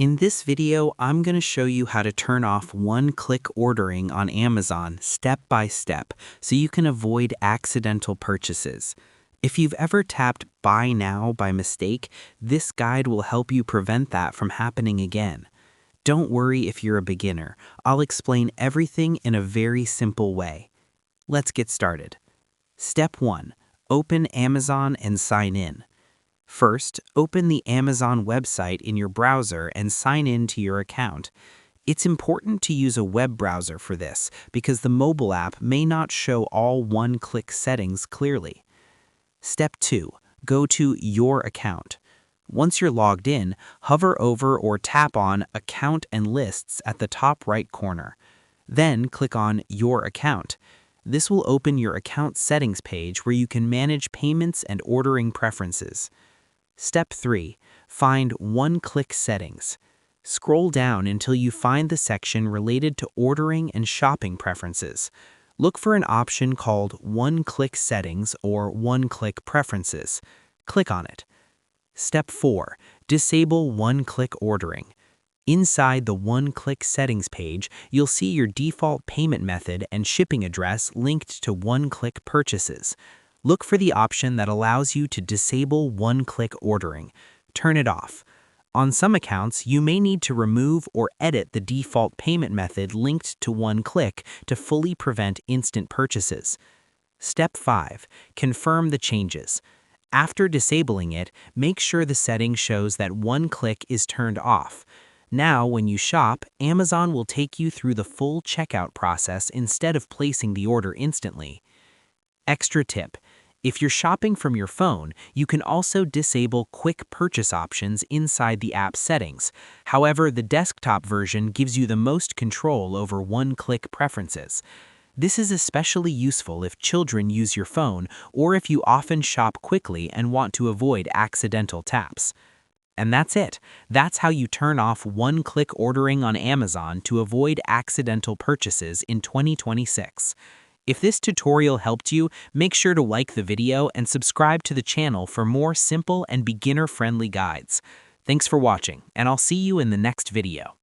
In this video, I'm going to show you how to turn off one-click ordering on Amazon step by step so you can avoid accidental purchases. If you've ever tapped Buy Now by mistake, this guide will help you prevent that from happening again. Don't worry if you're a beginner. I'll explain everything in a very simple way. Let's get started. Step 1. Open Amazon and sign in. First, open the Amazon website in your browser and sign in to your account. It's important to use a web browser for this because the mobile app may not show all one-click settings clearly. Step 2. Go to Your Account. Once you're logged in, hover over or tap on Account and Lists at the top right corner. Then click on Your Account. This will open your account settings page where you can manage payments and ordering preferences. Step 3. Find one-click settings. Scroll down until you find the section related to ordering and shopping preferences. Look for an option called One-Click Settings or One-Click Preferences. Click on it. Step 4. Disable one-click ordering. Inside the one-click settings page, you'll see your default payment method and shipping address linked to one-click purchases. Look for the option that allows you to disable one-click ordering. Turn it off. On some accounts, you may need to remove or edit the default payment method linked to one-click to fully prevent instant purchases. Step 5. Confirm the changes. After disabling it, make sure the setting shows that one-click is turned off. Now, when you shop, Amazon will take you through the full checkout process instead of placing the order instantly. Extra tip. If you're shopping from your phone, you can also disable quick purchase options inside the app settings. However, the desktop version gives you the most control over one-click preferences. This is especially useful if children use your phone or if you often shop quickly and want to avoid accidental taps. And that's it. That's how you turn off one-click ordering on Amazon to avoid accidental purchases in 2026. If this tutorial helped you, make sure to like the video and subscribe to the channel for more simple and beginner-friendly guides. Thanks for watching, and I'll see you in the next video.